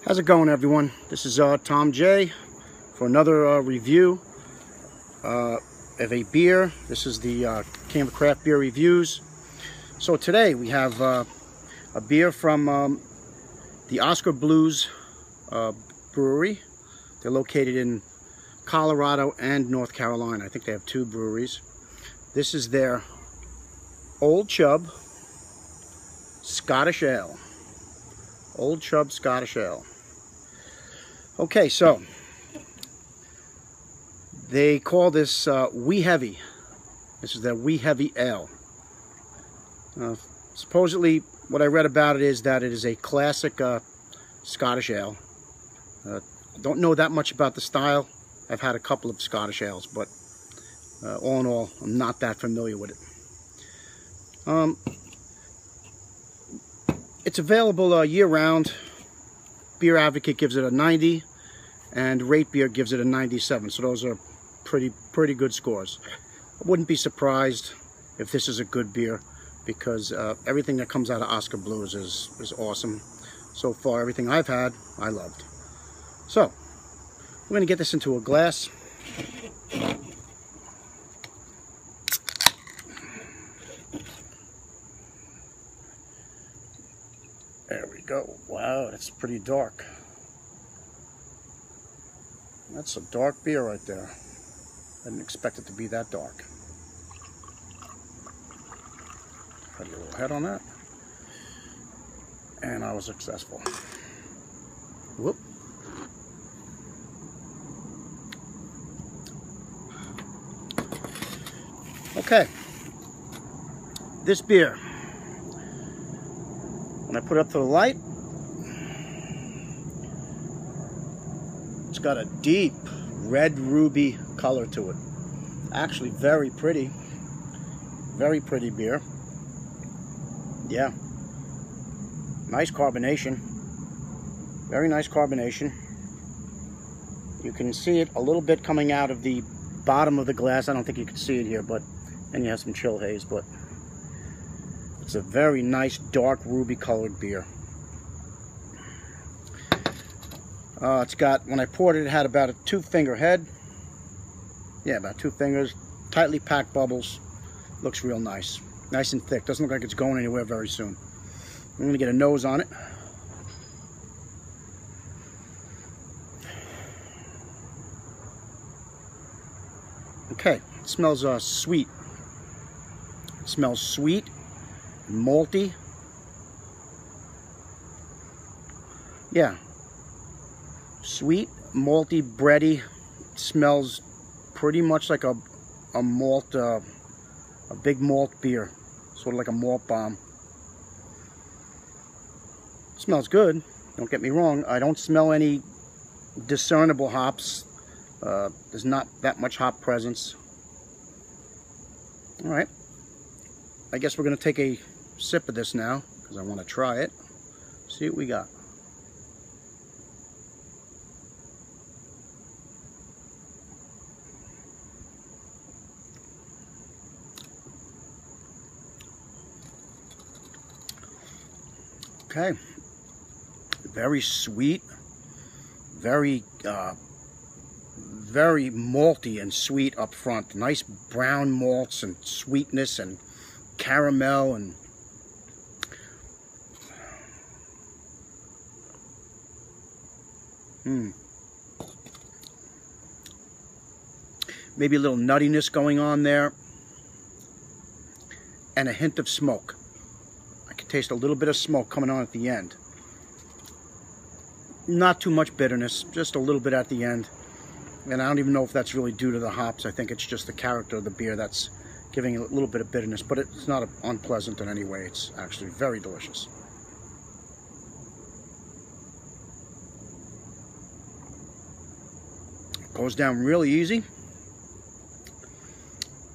How's it going, everyone? This is Tom J for another review of a beer. This is the King of Craft Beer Reviews. So today we have a beer from the Oskar Blues Brewery. They're located in Colorado and North Carolina. I think they have two breweries. This is their Old Chub Scottish Ale. Old Chub Scottish Ale. Okay, so they call this Wee Heavy. This is their Wee Heavy Ale. Supposedly, what I read about it is that it is a classic Scottish ale. Don't know that much about the style. I've had a couple of Scottish ales, but all in all, I'm not that familiar with it. It's available year-round. Beer Advocate gives it a 90, and Rate Beer gives it a 97. So those are pretty good scores. I wouldn't be surprised if this is a good beer, because everything that comes out of Oskar Blues is awesome. So far, everything I've had, I loved. So, we're going to get this into a glass. There we go. Wow, that's pretty dark. That's a dark beer right there. I didn't expect it to be that dark. Had a little head on that. And I was successful. Whoop. Okay. This beer, when I put it up to the light, it's got a deep red ruby color to it. Actually, very pretty beer. Yeah, nice carbonation, very nice carbonation. You can see it a little bit coming out of the bottom of the glass. I don't think you can see it here, but then you have some chill haze, but it's a very nice dark ruby colored beer. It's got, when I poured it, it had about a 2-finger head. Yeah, about 2 fingers. Tightly packed bubbles. Looks real nice. Nice and thick. Doesn't look like it's going anywhere very soon. I'm going to get a nose on it. Okay, it smells sweet. It smells sweet, malty. Yeah. Sweet, malty, bready. Smells pretty much like a malt, a big malt beer, sort of like a malt bomb. Smells good. Don't get me wrong. I don't smell any discernible hops. There's not that much hop presence. All right. I guess we're gonna take a sip of this now because I want to try it. See what we got. Okay, very sweet, very malty and sweet up front. Nice brown malts and sweetness and caramel and maybe a little nuttiness going on there, and a hint of smoke. Taste a little bit of smoke coming on at the end. Not too much bitterness, just a little bit at the end. And I don't even know if that's really due to the hops. I think it's just the character of the beer that's giving it a little bit of bitterness, but it's not unpleasant in any way. It's actually very delicious. It goes down really easy.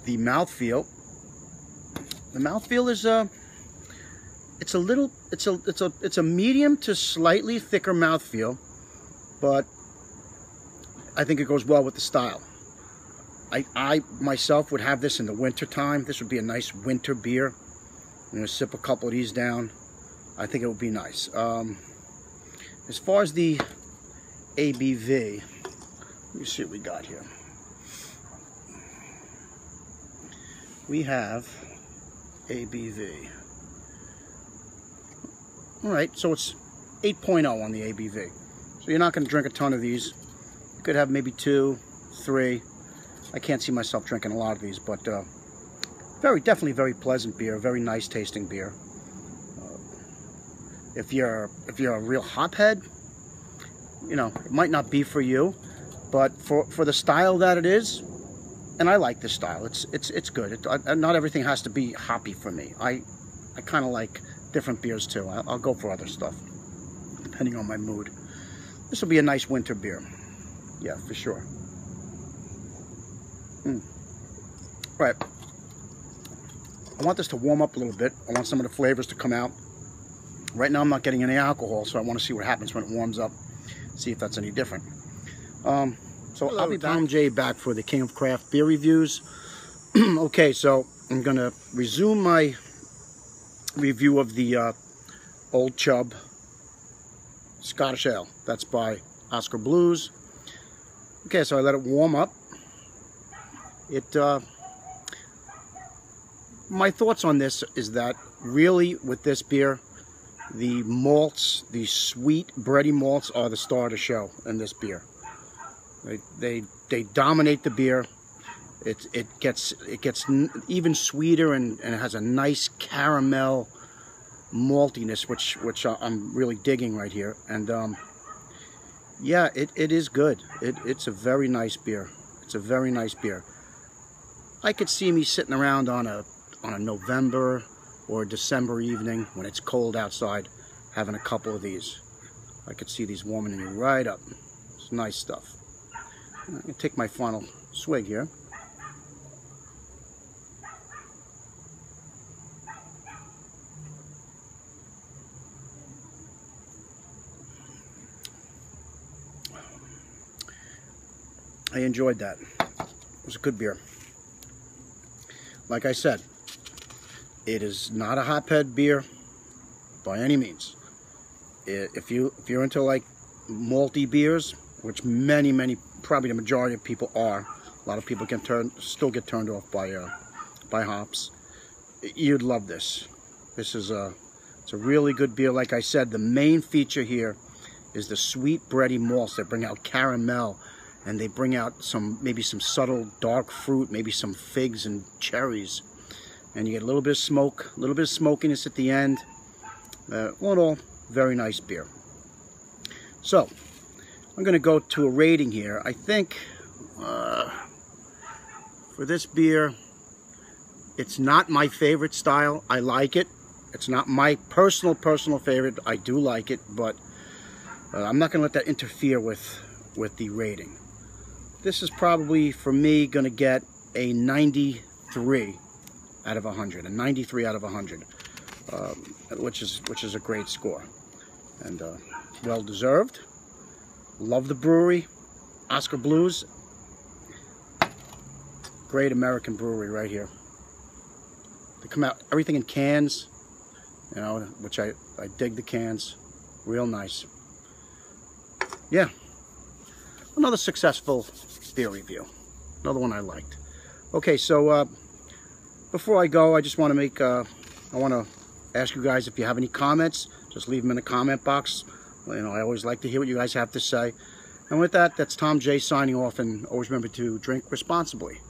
The mouthfeel is it's a medium to slightly thicker mouthfeel, but I think it goes well with the style. I myself would have this in the winter time. This would be a nice winter beer. I'm gonna sip a couple of these down. I think it would be nice. as far as the ABV, let me see what we got here. We have ABV. All right, so it's 8.0 on the ABV. So you're not going to drink a ton of these. You could have maybe 2, 3. I can't see myself drinking a lot of these, but definitely very pleasant beer, very nice tasting beer. If you're a real hophead, you know, it might not be for you, but for the style that it is, and I like this style. It's good. Not everything has to be hoppy for me. I kind of like different beers too. I'll go for other stuff depending on my mood. This will be a nice winter beer. Yeah, for sure. Right. I want this to warm up a little bit. I want some of the flavors to come out. Right now I'm not getting any alcohol, so I want to see what happens when it warms up. See if that's any different. So hello, I'll be Tom J back for the King of Craft Beer Reviews. Okay, so I'm going to resume my review of the Old Chub Scottish Ale. That's by Oskar Blues. Okay, so I let it warm up. My thoughts on this is that really with this beer, the malts, the sweet bready malts, are the star of the show in this beer. They dominate the beer. It gets even sweeter and it has a nice caramel maltiness, which I'm really digging right here. And yeah, it is good. It's a very nice beer. It's a very nice beer. I could see me sitting around on a November or December evening when it's cold outside, having a couple of these. I could see these warming me right up. It's nice stuff. I'm going to take my final swig here. I enjoyed that. It was a good beer. Like I said, it is not a hophead beer by any means. If you're into like malty beers, which many, probably the majority of people are, a lot of people still get turned off by hops. You'd love this. It's a really good beer. Like I said, the main feature here is the sweet bready malts that bring out caramel, and they bring out maybe some subtle dark fruit, maybe some figs and cherries. And you get a little bit of smoke, a little bit of smokiness at the end. All in all, very nice beer. So, I'm going to go to a rating here. I think for this beer, it's not my favorite style. I like it. It's not my personal favorite. I do like it, but I'm not going to let that interfere with the rating. This is probably, for me, going to get a 93 out of 100. A 93 out of 100, which is a great score. And well deserved. Love the brewery, Oskar Blues. Great American brewery right here. They come out everything in cans, you know, which I dig the cans. Real nice. Yeah. Another successful beer review. Another one I liked. Okay, so before I go, I just want to I want to ask you guys if you have any comments, just leave them in the comment box. You know, I always like to hear what you guys have to say. And with that, that's Tom J signing off, and always remember to drink responsibly.